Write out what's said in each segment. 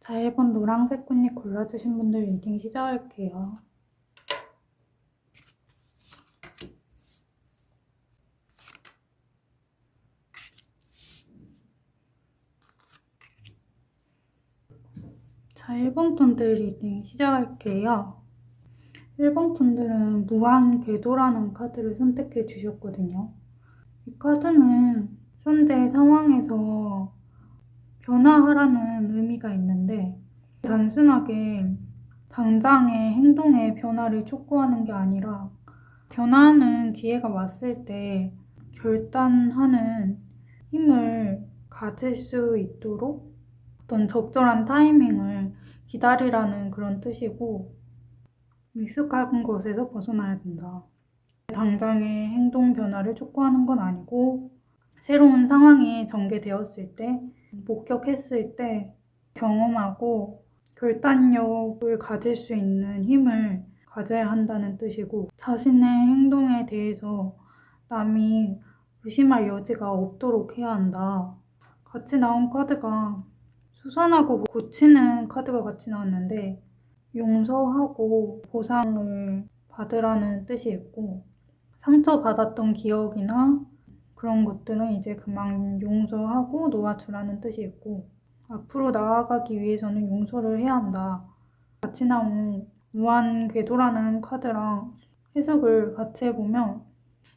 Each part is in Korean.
1번 노란색 꽃잎 골라주신 분들 리딩 시작할게요. 자, 1번 분들 리딩 시작할게요. 1번 분들은 무한 궤도라는 카드를 선택해 주셨거든요. 이 카드는 현재 상황에서 변화하라는 의미가 있는데 단순하게 당장의 행동의 변화를 촉구하는 게 아니라 변화하는 기회가 왔을 때 결단하는 힘을 가질 수 있도록 어떤 적절한 타이밍을 기다리라는 그런 뜻이고, 익숙한 것에서 벗어나야 된다. 당장의 행동 변화를 촉구하는 건 아니고 새로운 상황이 전개되었을 때, 목격했을 때 경험하고 결단력을 가질 수 있는 힘을 가져야 한다는 뜻이고, 자신의 행동에 대해서 남이 의심할 여지가 없도록 해야 한다. 같이 나온 카드가 수선하고 고치는 카드가 같이 나왔는데 용서하고 보상을 받으라는 뜻이 있고, 상처받았던 기억이나 그런 것들은 이제 그만 용서하고 놓아주라는 뜻이 있고, 앞으로 나아가기 위해서는 용서를 해야 한다. 같이 나온 무한 궤도라는 카드랑 해석을 같이 해보면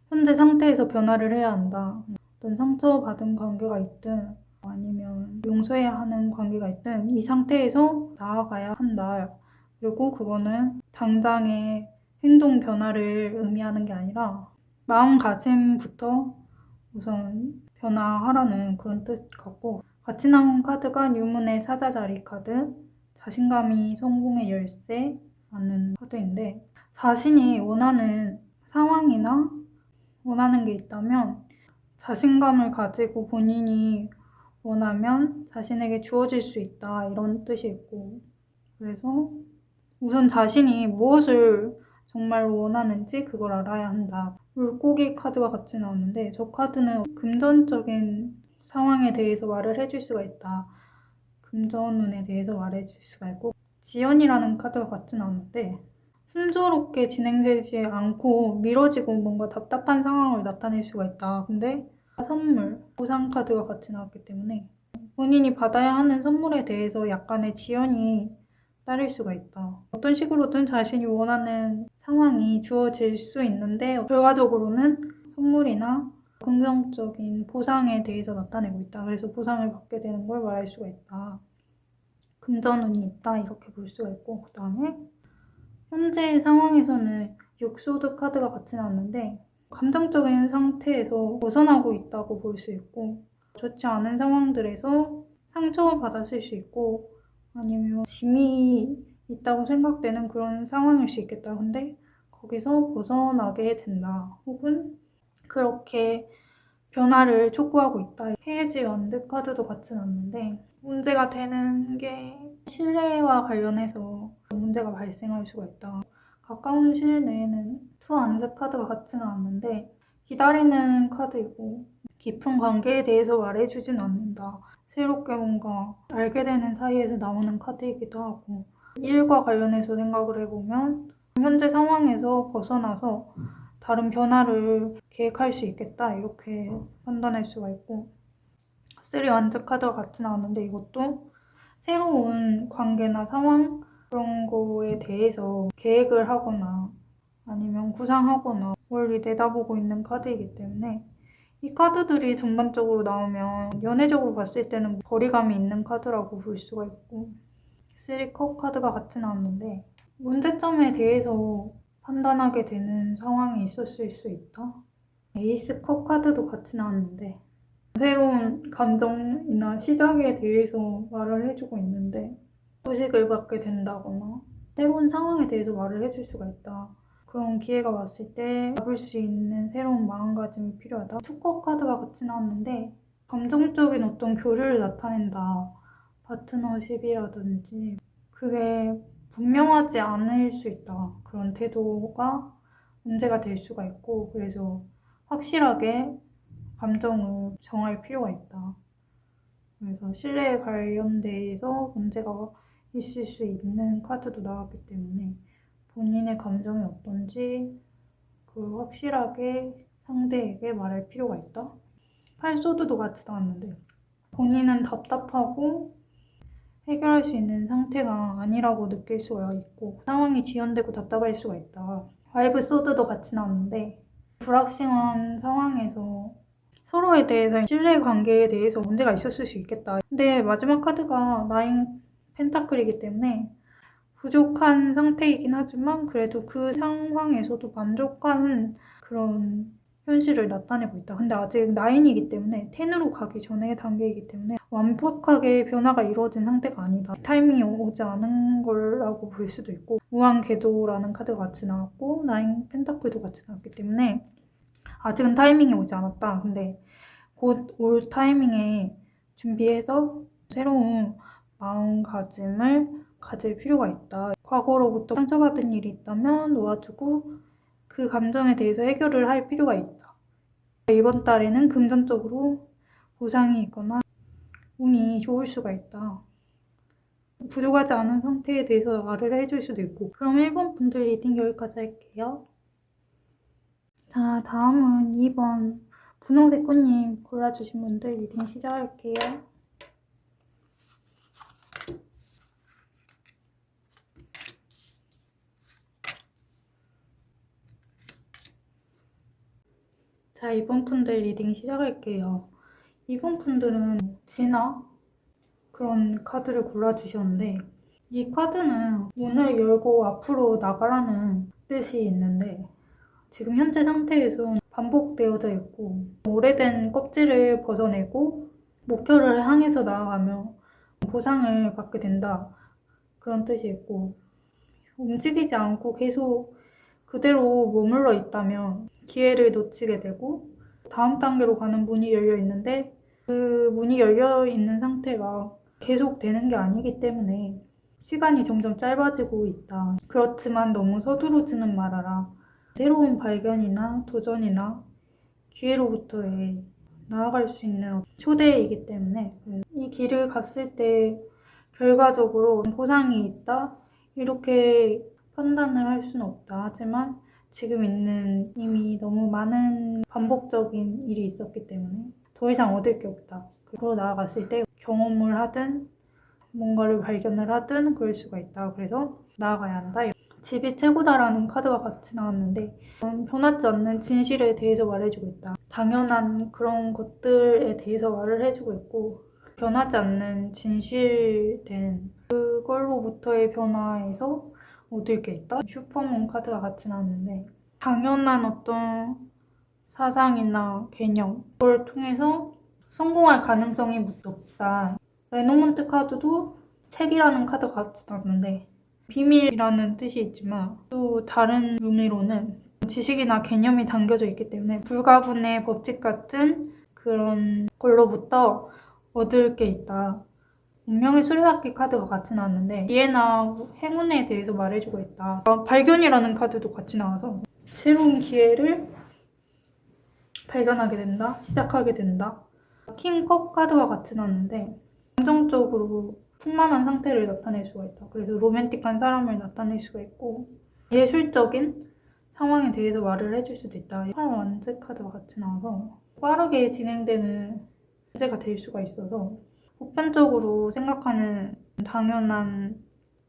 현재 상태에서 변화를 해야 한다. 어떤 상처받은 관계가 있든 아니면 용서해야 하는 관계가 있든 이 상태에서 나아가야 한다. 그리고 그거는 당장의 행동 변화를 의미하는 게 아니라 마음가짐부터 우선 변화하라는 그런 뜻 같고, 같이 나온 카드가 유문의 사자자리 카드, 자신감이 성공의 열쇠라는 카드인데, 자신이 원하는 상황이나 원하는 게 있다면 자신감을 가지고 본인이 원하면 자신에게 주어질 수 있다, 이런 뜻이 있고, 그래서 우선 자신이 무엇을 정말 원하는지 그걸 알아야 한다. 물고기 카드가 같이 나왔는데 저 카드는 금전적인 상황에 대해서 말을 해줄 수가 있다. 금전운에 대해서 말해줄 수가 있고, 지연이라는 카드가 같이 나왔는데 순조롭게 진행되지 않고 미뤄지고 뭔가 답답한 상황을 나타낼 수가 있다. 근데 선물, 보상 카드가 같이 나왔기 때문에 본인이 받아야 하는 선물에 대해서 약간의 지연이 따를 수가 있다. 어떤 식으로든 자신이 원하는 상황이 주어질 수 있는데 결과적으로는 선물이나 긍정적인 보상에 대해서 나타내고 있다. 그래서 보상을 받게 되는 걸 말할 수가 있다. 금전운이 있다, 이렇게 볼 수가 있고, 그 다음에 현재 상황에서는 육소드 카드가 같이 나왔는데 감정적인 상태에서 벗어나고 있다고 볼 수 있고, 좋지 않은 상황들에서 상처받았을 수 있고 아니면 짐이 있다고 생각되는 그런 상황일 수 있겠다. 근데 거기서 벗어나게 된다. 혹은 그렇게 변화를 촉구하고 있다. 페이지 원드 카드도 같이 나왔는데 문제가 되는 게 신뢰와 관련해서 문제가 발생할 수가 있다. 가까운 시일 내에는 투 안즈 카드가 같이 나왔는데 기다리는 카드이고 깊은 관계에 대해서 말해주진 않는다. 새롭게 뭔가 알게 되는 사이에서 나오는 카드이기도 하고, 일과 관련해서 생각을 해보면 현재 상황에서 벗어나서 다른 변화를 계획할 수 있겠다, 이렇게 판단할 수가 있고, 쓰리 완즈 카드가 같이 나왔는데 이것도 새로운 관계나 상황 그런 거에 대해서 계획을 하거나 아니면 구상하거나 멀리 내다보고 있는 카드이기 때문에 이 카드들이 전반적으로 나오면 연애적으로 봤을 때는 거리감이 있는 카드라고 볼 수가 있고, 3컵 카드가 같이 나왔는데 문제점에 대해서 판단하게 되는 상황이 있었을 수 있다. 에이스 컵 카드도 같이 나왔는데 새로운 감정이나 시작에 대해서 말을 해주고 있는데 소식을 받게 된다거나 새로운 상황에 대해서 말을 해줄 수가 있다. 그런 기회가 왔을 때 잡을 수 있는 새로운 마음가짐이 필요하다. 투컵 카드가 같이 나왔는데 감정적인 어떤 교류를 나타낸다. 파트너십이라든지 그게 분명하지 않을 수 있다. 그런 태도가 문제가 될 수가 있고, 그래서 확실하게 감정을 정할 필요가 있다. 그래서 신뢰에 관련돼서 문제가 있을 수 있는 카드도 나왔기 때문에 본인의 감정이 어떤지 그걸 확실하게 상대에게 말할 필요가 있다. 팔소드도 같이 나왔는데 본인은 답답하고 해결할 수 있는 상태가 아니라고 느낄 수가 있고 상황이 지연되고 답답할 수가 있다. 파이브 소드도 같이 나왔는데 불확실한 상황에서 서로에 대해서 신뢰 관계에 대해서 문제가 있었을 수 있겠다. 근데 마지막 카드가 나인 펜타클이기 때문에 부족한 상태이긴 하지만 그래도 그 상황에서도 만족하는 그런 현실을 나타내고 있다. 근데 아직 나인이기 때문에 10으로 가기 전의 단계이기 때문에 완벽하게 변화가 이루어진 상태가 아니다. 타이밍이 오지 않은 거라고 볼 수도 있고 무한궤도라는 카드가 같이 나왔고 나인 펜타클도 같이 나왔기 때문에 아직은 타이밍이 오지 않았다. 근데 곧 올 타이밍에 준비해서 새로운 마음가짐을 가질 필요가 있다. 과거로부터 상처받은 일이 있다면 놓아두고 그 감정에 대해서 해결을 할 필요가 있다. 이번 달에는 금전적으로 보상이 있거나 운이 좋을 수가 있다. 부족하지 않은 상태에 대해서 말을 해줄 수도 있고. 그럼 1번 분들 리딩 여기까지 할게요. 자, 다음은 2번 분홍색 꽃님 골라주신 분들 리딩 시작할게요. 자, 이번 분들 리딩 시작할게요. 이번 분들은 진화 그런 카드를 골라주셨는데 이 카드는 문을 열고 앞으로 나가라는 뜻이 있는데 지금 현재 상태에서는 반복되어져 있고 오래된 껍질을 벗어내고 목표를 향해서 나아가며 보상을 받게 된다 그런 뜻이 있고 움직이지 않고 계속 그대로 머물러 있다면 기회를 놓치게 되고 다음 단계로 가는 문이 열려 있는데 그 문이 열려 있는 상태가 계속 되는 게 아니기 때문에 시간이 점점 짧아지고 있다. 그렇지만 너무 서두르지는 말아라. 새로운 발견이나 도전이나 기회로부터의 나아갈 수 있는 초대이기 때문에 이 길을 갔을 때 결과적으로 보상이 있다 이렇게 판단을 할 수는 없다. 하지만 지금 있는 이미 너무 많은 반복적인 일이 있었기 때문에 더 이상 얻을 게 없다. 앞으로 나아갔을 때 경험을 하든 뭔가를 발견을 하든 그럴 수가 있다. 그래서 나아가야 한다. 집이 최고다라는 카드가 같이 나왔는데 변하지 않는 진실에 대해서 말해주고 있다. 당연한 그런 것들에 대해서 말을 해주고 있고 변하지 않는 진실된 그걸로부터의 변화에서 얻을 게 있다. 슈퍼문 카드가 같이 나왔는데 당연한 어떤 사상이나 개념 그걸 통해서 성공할 가능성이 높다. 레노먼트 카드도 책이라는 카드가 같이 나왔는데 비밀이라는 뜻이 있지만 또 다른 의미로는 지식이나 개념이 담겨져 있기 때문에 불가분의 법칙 같은 그런 걸로부터 얻을 게 있다. 운명의 수레바퀴 카드가 같이 나왔는데 기회나 행운에 대해서 말해주고 있다. 발견이라는 카드도 같이 나와서 새로운 기회를 발견하게 된다. 시작하게 된다. 킹컵 카드가 같이 나왔는데 감정적으로 풍만한 상태를 나타낼 수가 있다. 그래서 로맨틱한 사람을 나타낼 수가 있고 예술적인 상황에 대해서 말을 해줄 수도 있다. 활완제 카드가 같이 나와서 빠르게 진행되는 문제가 될 수가 있어서 보편적으로 생각하는 당연한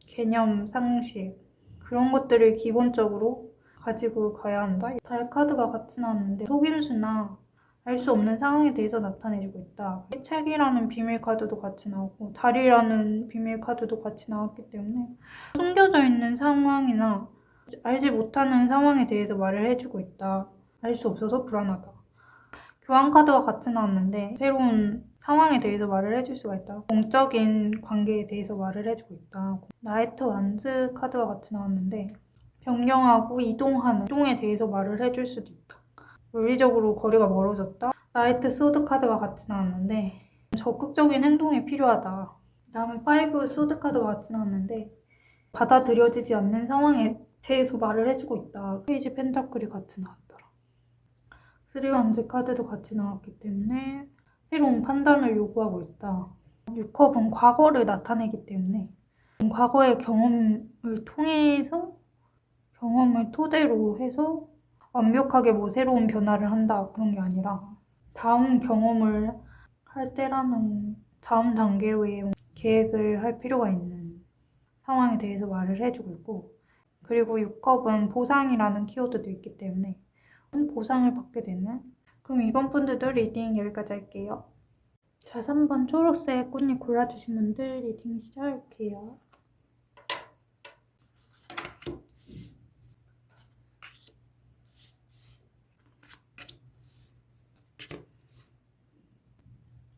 개념, 상식 그런 것들을 기본적으로 가지고 가야 한다. 달 카드가 같이 나왔는데 속임수나 알 수 없는 상황에 대해서 나타내주고 있다. 책이라는 비밀 카드도 같이 나오고 달이라는 비밀 카드도 같이 나왔기 때문에 숨겨져 있는 상황이나 알지 못하는 상황에 대해서 말을 해주고 있다. 알 수 없어서 불안하다. 교환 카드가 같이 나왔는데 새로운 상황에 대해서 말을 해줄 수가 있다. 공적인 관계에 대해서 말을 해주고 있다. 나이트 완즈 카드가 같이 나왔는데 변경하고 이동에 대해서 말을 해줄 수도 있다. 물리적으로 거리가 멀어졌다. 나이트 소드 카드가 같이 나왔는데 적극적인 행동이 필요하다. 다음에 파이브 소드 카드가 같이 나왔는데 받아들여지지 않는 상황에 대해서 말을 해주고 있다. 페이지 펜타클이 같이 나왔더라. 쓰리 완즈 카드도 같이 나왔기 때문에 새로운 판단을 요구하고 있다. 6컵은 과거를 나타내기 때문에 과거의 경험을 통해서 경험을 토대로 해서 완벽하게 뭐 새로운 변화를 한다 그런 게 아니라 다음 경험을 할 때라는 다음 단계로의 계획을 할 필요가 있는 상황에 대해서 말을 해주고 있고, 그리고 6컵은 보상이라는 키워드도 있기 때문에 보상을 받게 되는. 그럼 이번 분들도 리딩 여기까지 할게요. 자, 3번 초록색 꽃잎 골라주신 분들 리딩 시작할게요.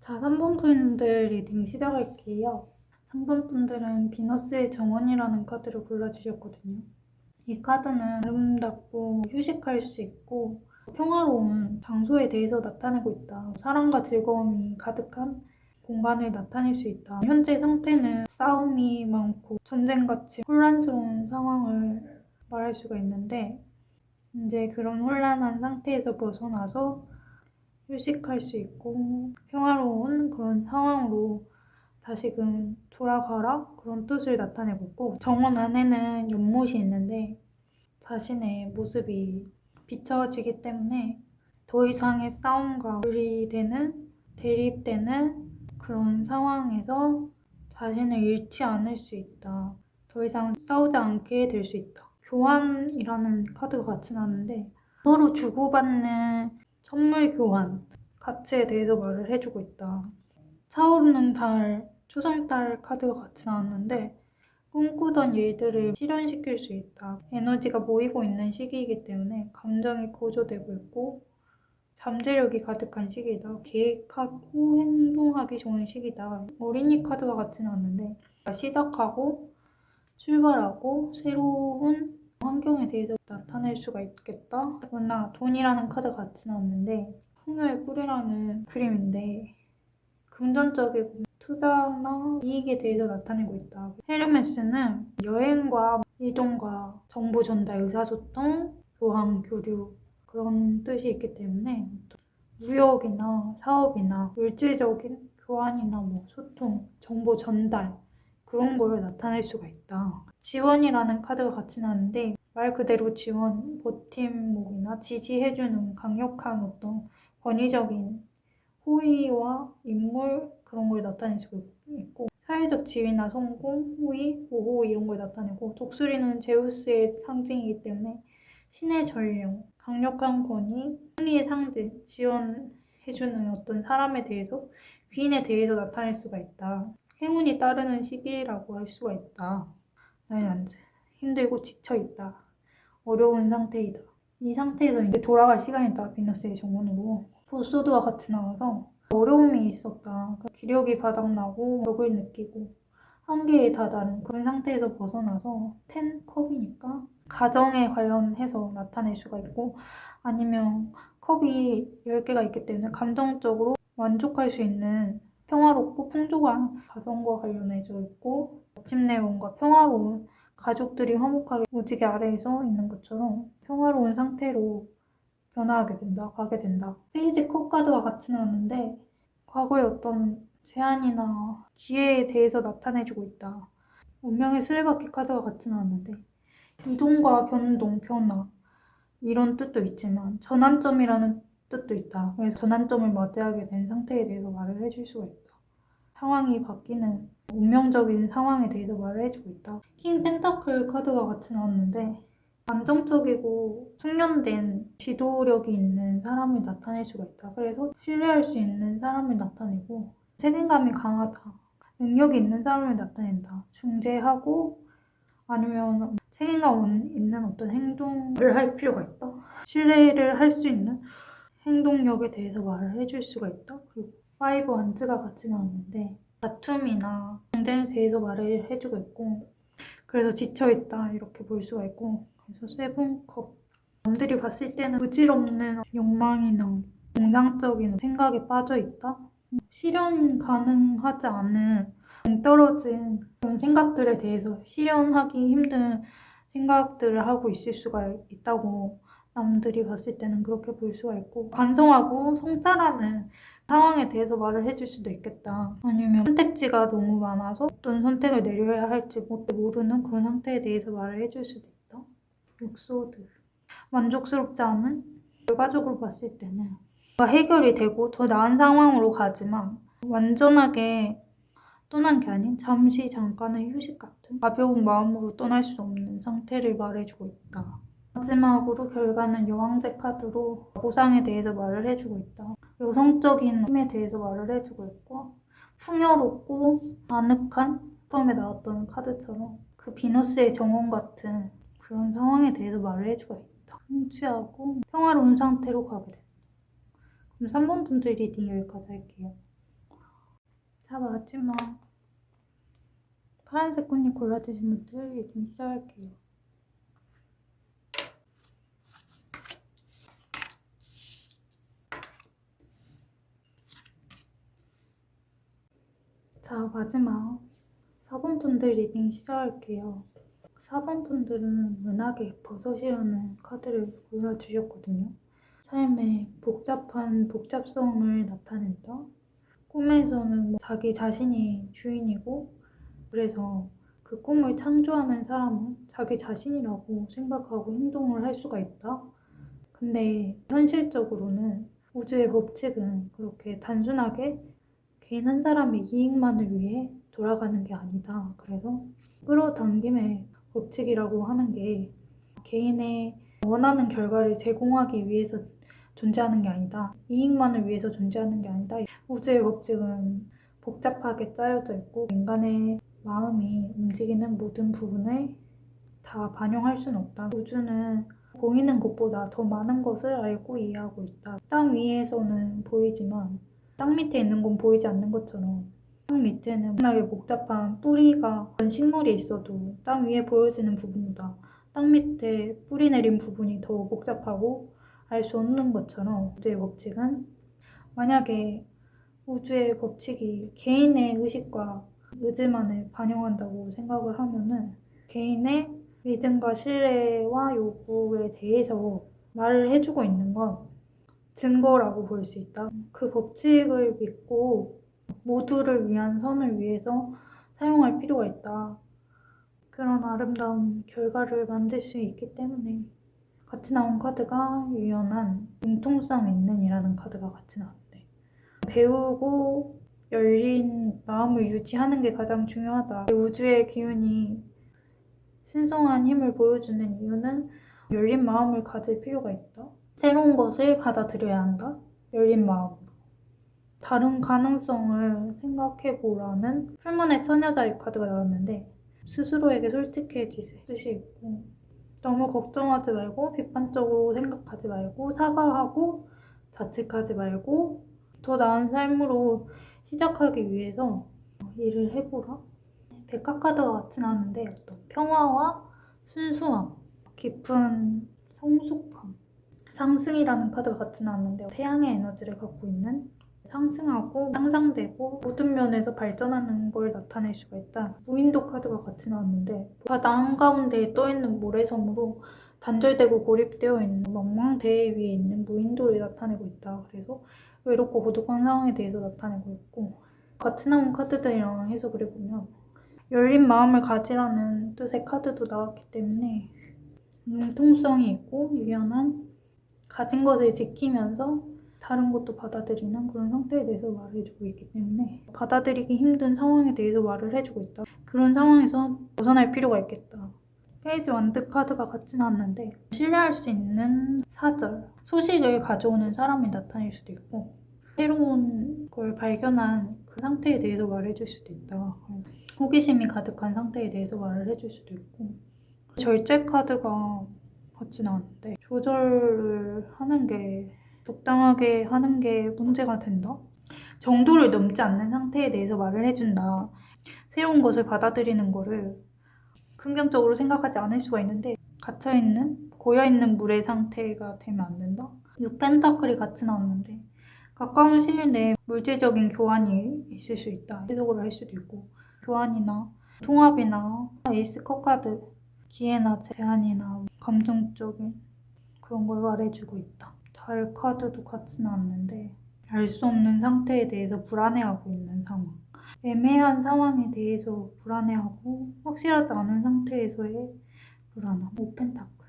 자, 3번 분들 리딩 시작할게요. 3번 분들은 비너스의 정원이라는 카드를 골라주셨거든요. 이 카드는 아름답고 휴식할 수 있고 평화로운 장소에 대해서 나타내고 있다. 사랑과 즐거움이 가득한 공간을 나타낼 수 있다. 현재 상태는 싸움이 많고 전쟁같이 혼란스러운 상황을 말할 수가 있는데, 이제 그런 혼란한 상태에서 벗어나서 휴식할 수 있고 평화로운 그런 상황으로 다시금 돌아가라 그런 뜻을 나타내고 있고, 정원 안에는 연못이 있는데 자신의 모습이 비춰지기 때문에 더 이상의 싸움과 분리되는 대립되는 그런 상황에서 자신을 잃지 않을 수 있다. 더 이상 싸우지 않게 될 수 있다. 교환이라는 카드가 같이 나왔는데 서로 주고받는 선물 교환 가치에 대해서 말을 해주고 있다. 차오르는 달, 초승달 카드가 같이 나왔는데 꿈꾸던 일들을 실현시킬 수 있다. 에너지가 모이고 있는 시기이기 때문에 감정이 고조되고 있고 잠재력이 가득한 시기이다. 계획하고 행동하기 좋은 시기다. 어린이 카드가 같이 나왔는데 시작하고 출발하고 새로운 환경에 대해서 나타낼 수가 있겠다. 그러나 돈이라는 카드가 같이 나왔는데 풍요의 뿌리라는 그림인데 금전적이고 투자나 이익에 대해서 나타내고 있다. 헤르메스는 여행과 이동과 정보 전달, 의사소통, 교환, 교류 그런 뜻이 있기 때문에 무역이나 사업이나 물질적인 교환이나 뭐 소통, 정보 전달 그런 걸 나타낼 수가 있다. 지원이라는 카드가 같이 나는데 말 그대로 지원, 버팀목이나 지지해주는 강력한 어떤 권위적인 호의와 인물 그런 걸 나타낼 수 있고, 사회적 지위나 성공, 호의, 보호 이런 걸 나타내고, 독수리는 제우스의 상징이기 때문에 신의 전령, 강력한 권위, 승리의 상징, 지원해주는 어떤 사람에 대해서 귀인에 대해서 나타낼 수가 있다. 행운이 따르는 시기라고 할 수가 있다. 나는 현재 힘들고 지쳐있다. 어려운 상태이다. 이 상태에서 이제 돌아갈 시간이다. 비너스의 정원으로. 보소드가 같이 나와서 어려움이 있었다. 기력이 바닥나고 벽을 느끼고 한계에 다다른 그런 상태에서 벗어나서 10컵이니까 가정에 관련해서 나타낼 수가 있고, 아니면 컵이 10개가 있기 때문에 감정적으로 만족할 수 있는 평화롭고 풍족한 가정과 관련해져 있고, 아침 내용과 평화로운 가족들이 화목하게 무지개 아래에서 있는 것처럼 평화로운 상태로 변화하게 된다, 가게 된다. 페이지 컵 카드가 같이 나왔는데 과거의 어떤 제안이나 기회에 대해서 나타내주고 있다. 운명의 수레바퀴 카드가 같이 나왔는데 이동과 변동, 변화 이런 뜻도 있지만 전환점이라는 뜻도 있다. 그래서 전환점을 맞이하게 된 상태에 대해서 말을 해줄 수가 있다. 상황이 바뀌는 운명적인 상황에 대해서 말을 해주고 있다. 킹 펜타클 카드가 같이 나왔는데 안정적이고 숙련된 지도력이 있는 사람을 나타낼 수가 있다. 그래서 신뢰할 수 있는 사람을 나타내고 책임감이 강하다. 능력이 있는 사람을 나타낸다. 중재하고 아니면 책임감 있는 어떤 행동을 할 필요가 있다. 신뢰를 할 수 있는 행동력에 대해서 말을 해줄 수가 있다. 그리고 파이브 원즈가 같이 나왔는데 다툼이나 경쟁에 대해서 말을 해주고 있고, 그래서 지쳐있다 이렇게 볼 수가 있고, 그래서 세븐컵 남들이 봤을 때는 부질없는 욕망이나 공상적인 생각에 빠져있다. 실현 가능하지 않은 동떨어진 그런 생각들에 대해서 실현하기 힘든 생각들을 하고 있을 수가 있다고 남들이 봤을 때는 그렇게 볼 수가 있고, 반성하고 성찰하는 상황에 대해서 말을 해줄 수도 있겠다. 아니면 선택지가 너무 많아서 어떤 선택을 내려야 할지 모르는 그런 상태에 대해서 말을 해줄 수도 있다. 육소드. 만족스럽지 않은? 결과적으로 봤을 때는 해결이 되고 더 나은 상황으로 가지만 완전하게 떠난 게 아닌 잠깐의 휴식 같은 가벼운 마음으로 떠날 수 없는 상태를 말해주고 있다. 마지막으로 결과는 여왕제 카드로 보상에 대해서 말을 해주고 있다. 여성적인 힘에 대해서 말을 해주고 있고 풍요롭고 아늑한 처음에 나왔던 카드처럼 그 비너스의 정원 같은 그런 상황에 대해서 말을 해주고 있다. 성취하고 평화로운 상태로 가게 된다. 그럼 3번 분들 리딩 여기까지 할게요. 자, 마지막 파란색 꽃잎 골라주신 분들 리딩 시작할게요. 자, 마지막 4번 분들 리딩 시작할게요. 4번 분들은 은하계 버섯이라는 카드를 골라주셨거든요. 삶의 복잡성을 나타낸다. 꿈에서는 자기 자신이 주인이고 그래서 그 꿈을 창조하는 사람은 자기 자신이라고 생각하고 행동을 할 수가 있다. 근데 현실적으로는 우주의 법칙은 그렇게 단순하게 개인 한 사람의 이익만을 위해 돌아가는 게 아니다. 그래서 끌어당김의 법칙이라고 하는 게 개인의 원하는 결과를 제공하기 위해서 존재하는 게 아니다. 이익만을 위해서 존재하는 게 아니다. 우주의 법칙은 복잡하게 짜여져 있고 인간의 마음이 움직이는 모든 부분을 다 반영할 수는 없다. 우주는 보이는 것보다 더 많은 것을 알고 이해하고 있다. 땅 위에서는 보이지만 땅 밑에 있는 건 보이지 않는 것처럼 땅 밑에는 워낙에 복잡한 뿌리가 식물이 있어도 땅 위에 보여지는 부분보다 땅 밑에 뿌리 내린 부분이 더 복잡하고 알 수 없는 것처럼 우주의 법칙은 만약에 우주의 법칙이 개인의 의식과 의지만을 반영한다고 생각을 하면은 개인의 믿음과 신뢰와 요구에 대해서 말을 해주고 있는 건 증거라고 볼 수 있다. 그 법칙을 믿고 모두를 위한 선을 위해서 사용할 필요가 있다. 그런 아름다운 결과를 만들 수 있기 때문에 같이 나온 카드가 유연한 융통성 있는 이라는 카드가 같이 나왔대. 배우고 열린 마음을 유지하는 게 가장 중요하다. 우주의 기운이 신성한 힘을 보여주는 이유는 열린 마음을 가질 필요가 있다. 새로운 것을 받아들여야 한다. 열린 마음으로. 다른 가능성을 생각해보라는 풀문의 처녀자리 카드가 나왔는데 스스로에게 솔직해지세요. 뜻이 있고 너무 걱정하지 말고 비판적으로 생각하지 말고 사과하고 자책하지 말고 더 나은 삶으로 시작하기 위해서 일을 해보라. 백화 카드가 같이 나왔는데 어떤 평화와 순수함, 깊은 성숙함, 상승이라는 카드가 같이 나왔는데 태양의 에너지를 갖고 있는 상승하고 향상되고 모든 면에서 발전하는 걸 나타낼 수가 있다. 무인도 카드가 같이 나왔는데 바다 한가운데에 떠있는 모래섬으로 단절되고 고립되어 있는 망망대해 위에 있는 무인도를 나타내고 있다. 그래서 외롭고 고독한 상황에 대해서 나타내고 있고 같이 나온 카드들이랑 해석을 해보면 열린 마음을 가지라는 뜻의 카드도 나왔기 때문에 융통성이 있고 유연한 가진 것을 지키면서 다른 것도 받아들이는 그런 상태에 대해서 말해주고 있기 때문에 받아들이기 힘든 상황에 대해서 말을 해주고 있다. 그런 상황에서 벗어날 필요가 있겠다. 페이지 완드 카드가 같이 나왔는데 신뢰할 수 있는 사절, 소식을 가져오는 사람이 나타날 수도 있고 새로운 걸 발견한 그 상태에 대해서 말해줄 수도 있다. 호기심이 가득한 상태에 대해서 말을 해줄 수도 있고 절제 카드가 같이 나왔는데 조절을 하는 게 적당하게 하는 게 문제가 된다. 정도를 넘지 않는 상태에 대해서 말을 해준다. 새로운 것을 받아들이는 거를 긍정적으로 생각하지 않을 수가 있는데 갇혀있는, 고여있는 물의 상태가 되면 안 된다. 6펜타클이 같이 나왔는데 가까운 시일 내에 물질적인 교환이 있을 수 있다. 해석을 할 수도 있고 교환이나 통합이나 에이스 컵 카드, 기회나 제한이나 감정적인 그런 걸 말해주고 있다. 달 카드도 같이 나왔는데 알 수 없는 상태에 대해서 불안해하고 있는 상황. 애매한 상황에 대해서 불안해하고 확실하지 않은 상태에서의 불안함. 오펜타클.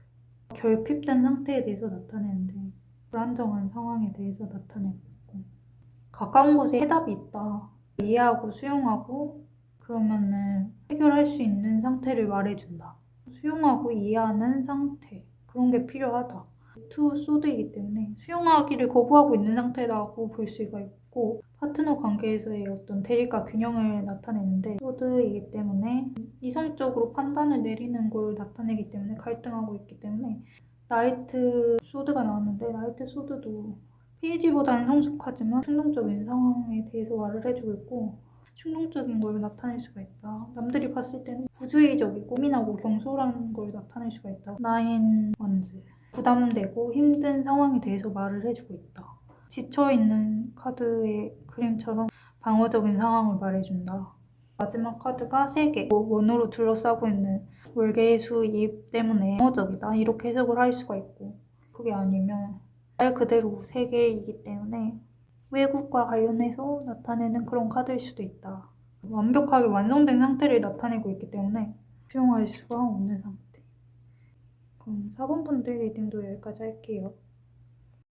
결핍된 상태에 대해서 나타내는데 불안정한 상황에 대해서 나타내고 있고 가까운 곳에 해답이 있다. 이해하고 수용하고 그러면은 해결할 수 있는 상태를 말해준다. 수용하고 이해하는 상태. 그런 게 필요하다. 투 소드이기 때문에 수용하기를 거부하고 있는 상태라고 볼 수가 있고 파트너 관계에서의 어떤 대립과 균형을 나타내는데 소드이기 때문에 이성적으로 판단을 내리는 걸 나타내기 때문에 갈등하고 있기 때문에 나이트 소드가 나왔는데 나이트 소드도 페이지보다는 성숙하지만 충동적인 상황에 대해서 말을 해주고 있고 충동적인 걸 나타낼 수가 있다. 남들이 봤을 때는 부주의적이고 고민하고 경솔한 걸 나타낼 수가 있다. 나인 원즈. 부담되고 힘든 상황에 대해서 말을 해주고 있다. 지쳐있는 카드의 그림처럼 방어적인 상황을 말해준다. 마지막 카드가 3개. 원으로 둘러싸고 있는 월계수입 때문에 방어적이다. 이렇게 해석을 할 수가 있고 그게 아니면 말 그대로 3개이기 때문에 외국과 관련해서 나타내는 그런 카드일 수도 있다. 완벽하게 완성된 상태를 나타내고 있기 때문에 수용할 수가 없는 상태. 그럼 4번 분들 리딩도 여기까지 할게요.